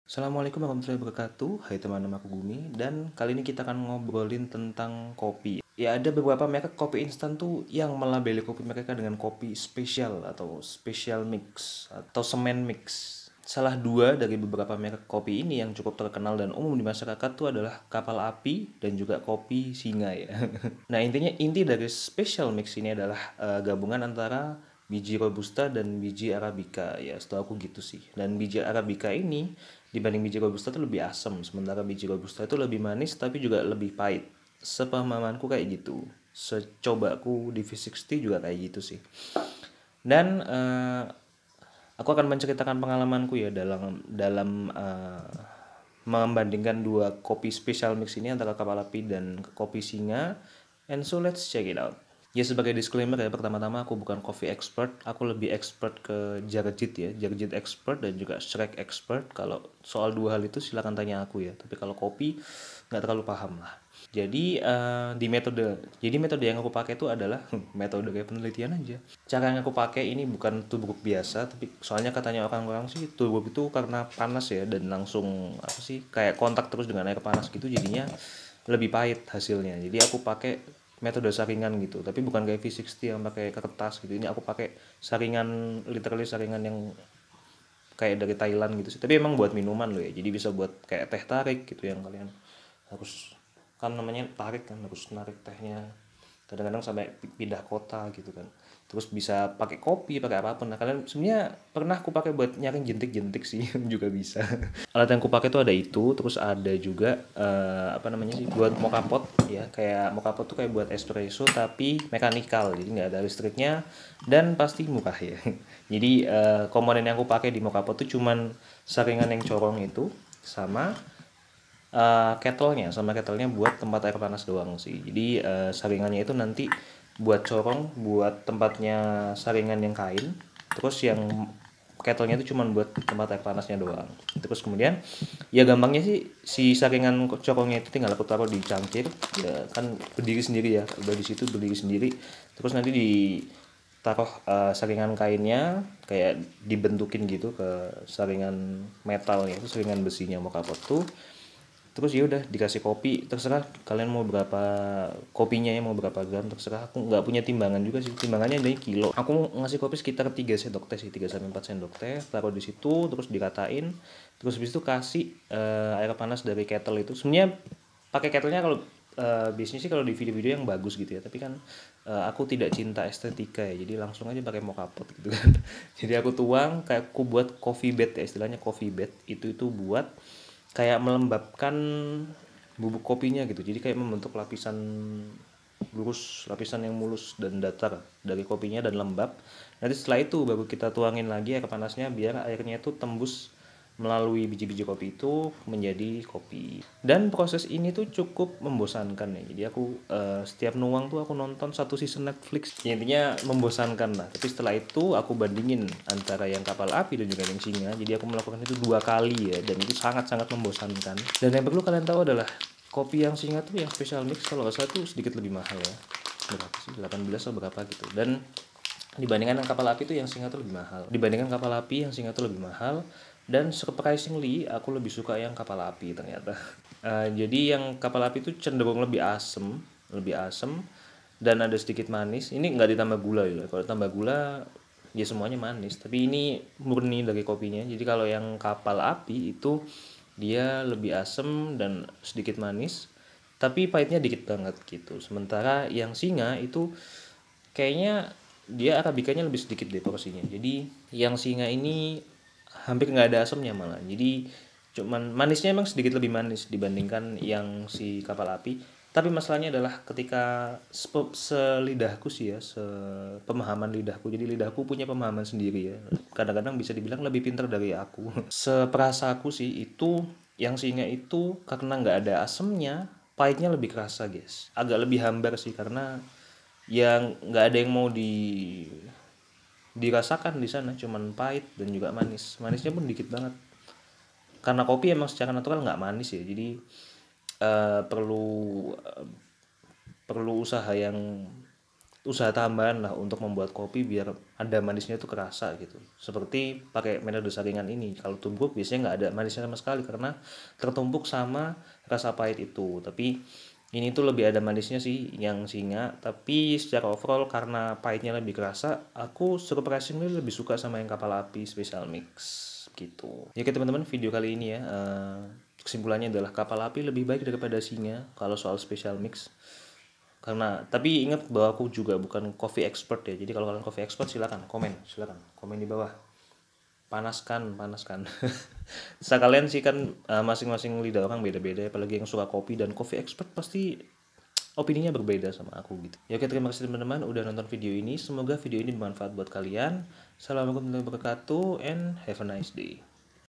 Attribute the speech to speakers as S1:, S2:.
S1: Assalamualaikum warahmatullahi wabarakatuh. Hai teman, nama aku Gumi dan kali ini kita akan ngobrolin tentang kopi. Ya, ada beberapa merek kopi instan tuh yang melabeli kopi mereka dengan kopi spesial atau special mix atau semen mix. Salah dua dari beberapa merek kopi ini yang cukup terkenal dan umum di masyarakat tuh adalah Kapal Api dan juga kopi Singa ya. Nah, inti dari special mix ini adalah gabungan antara biji robusta dan biji arabica ya, setahu aku gitu sih. Dan biji arabica ini dibanding biji robusta itu lebih asam, sementara biji robusta itu lebih manis tapi juga lebih pahit. Sepemahamanku kayak gitu. Secobaku di V60 juga kayak gitu sih. Dan aku akan menceritakan pengalamanku ya dalam dalam membandingkan dua kopi special mix ini antara Kapal Api dan kopi Singa. And so let's check it out. Ya, sebagai disclaimer ya, pertama-tama aku bukan coffee expert, aku lebih expert ke Jarjit ya, Jarjit expert dan juga Shrek expert. Kalau soal dua hal itu silakan tanya aku ya, tapi kalau kopi nggak terlalu paham lah. Jadi metode yang aku pakai itu adalah metode kayak penelitian aja. Cara yang aku pakai ini bukan tubruk biasa, tapi soalnya katanya orang-orang sih tubruk itu karena panas ya dan langsung apa sih kayak kontak terus dengan air panas gitu, jadinya lebih pahit hasilnya. Jadi aku pakai metode saringan gitu, tapi bukan kayak V60 yang pakai kertas gitu. Ini aku pakai saringan, literally saringan yang kayak dari Thailand gitu sih, tapi emang buat minuman loh ya, jadi bisa buat kayak teh tarik gitu yang kalian harus, kan namanya tarik kan, harus narik tehnya kadang-kadang sampai pindah kota gitu kan, terus bisa pakai kopi pakai apapun. Nah, kalian sebenarnya pernah aku pakai buat nyaring jentik-jentik sih juga bisa. Alat yang aku pakai tuh ada itu, terus ada juga apa namanya sih, buat mocha pot ya, kayak mocha pot tuh kayak buat espresso tapi mekanikal, jadi nggak ada listriknya dan pasti murah ya. Jadi komponen yang aku pakai di mocha pot tuh cuman saringan yang corong itu sama kettlenya buat tempat air panas doang sih. Jadi saringannya itu nanti buat corong, buat tempatnya saringan yang kain, terus yang kettlenya itu cuma buat tempat air panasnya doang. Terus kemudian ya gampangnya sih, si saringan corongnya itu tinggal aku taruh di cangkir ya, kan berdiri sendiri ya, udah di situ berdiri sendiri. Terus nanti ditaruh saringan kainnya kayak dibentukin gitu ke saringan metalnya, itu saringan besinya mau kapot tuh. Terus ya udah dikasih kopi, terserah kalian mau berapa kopinya ya, mau berapa gram terserah. Aku nggak punya timbangan juga sih, timbangannya dari kilo. Aku ngasih kopi sekitar 3 sendok teh sih, 3 sampai 4 sendok teh, taruh di situ terus dikatain. Terus habis itu kasih air panas dari kettle itu. Sebenarnya pakai kettlenya kalau biasanya sih kalau di video-video yang bagus gitu ya, tapi kan aku tidak cinta estetika ya, jadi langsung aja pakai mocha pot gitu kan. Jadi aku tuang, kayak aku buat coffee bed ya, istilahnya coffee bed itu buat kayak melembabkan bubuk kopinya gitu, jadi kayak membentuk lapisan lurus, lapisan yang mulus dan datar dari kopinya dan lembab. Nanti setelah itu baru kita tuangin lagi air panasnya biar airnya itu tembus melalui biji-biji kopi itu menjadi kopi. Dan proses ini tuh cukup membosankan ya, jadi aku setiap nuang tuh aku nonton satu season Netflix ya, intinya membosankan lah. Tapi setelah itu aku bandingin antara yang Kapal Api dan juga yang Singa, jadi aku melakukan itu 2 kali ya, dan itu sangat-sangat membosankan. Dan yang perlu kalian tahu adalah kopi yang Singa tuh yang special mix kalau nggak salah tuh sedikit lebih mahal ya, berapa sih, 18 atau berapa gitu. Dan dibandingkan yang Kapal Api tuh yang Singa tuh lebih mahal, dibandingkan Kapal Api yang Singa tuh lebih mahal. Dan surprisingly aku lebih suka yang Kapal Api ternyata. Jadi yang Kapal Api itu cenderung lebih asem dan ada sedikit manis. Ini nggak ditambah gula ya, kalau tambah gula ya semuanya manis, tapi ini murni dari kopinya. Jadi kalau yang Kapal Api itu dia lebih asem dan sedikit manis, tapi pahitnya dikit banget gitu. Sementara yang Singa itu kayaknya dia arabikanya lebih sedikit deh porsinya. Jadi yang Singa ini hampir nggak ada asamnya malah. Jadi cuman manisnya emang sedikit lebih manis dibandingkan yang si Kapal Api. Tapi masalahnya adalah ketika selidahku sih ya, sepemahaman lidahku. Jadi lidahku punya pemahaman sendiri ya. Kadang-kadang bisa dibilang lebih pintar dari aku. Seperasaku sih itu yang Singa itu karena nggak ada asemnya, pahitnya lebih kerasa guys. Agak lebih hambar sih karena yang nggak ada yang mau dirasakan di sana, cuman pahit dan juga manisnya pun dikit banget karena kopi emang secara natural nggak manis ya. Jadi perlu perlu usaha yang usaha tambahan lah untuk membuat kopi biar ada manisnya itu kerasa gitu. Seperti pakai metode saringan ini. Kalau tubruk biasanya nggak ada manisnya sama sekali karena tertumpuk sama rasa pahit itu. Tapi ini tuh lebih ada manisnya sih yang singa. Tapi secara overall karena pahitnya lebih kerasa, aku surprisingly lebih suka sama yang kapal api special mix gitu. Ya oke teman-teman, video kali ini ya kesimpulannya adalah kapal api lebih baik daripada singa kalau soal special mix. Karena tapi ingat bahwa aku juga bukan coffee expert ya, jadi kalau kalian coffee expert silakan komen di bawah, panaskan. Sekalian sih kan masing-masing lidah orang beda-beda, apalagi yang suka kopi dan coffee expert pasti opininya berbeda sama aku gitu ya. Oke, terima kasih teman-teman udah nonton video ini, semoga video ini bermanfaat buat kalian. Assalamualaikum warahmatullahi wabarakatuh and have a nice day.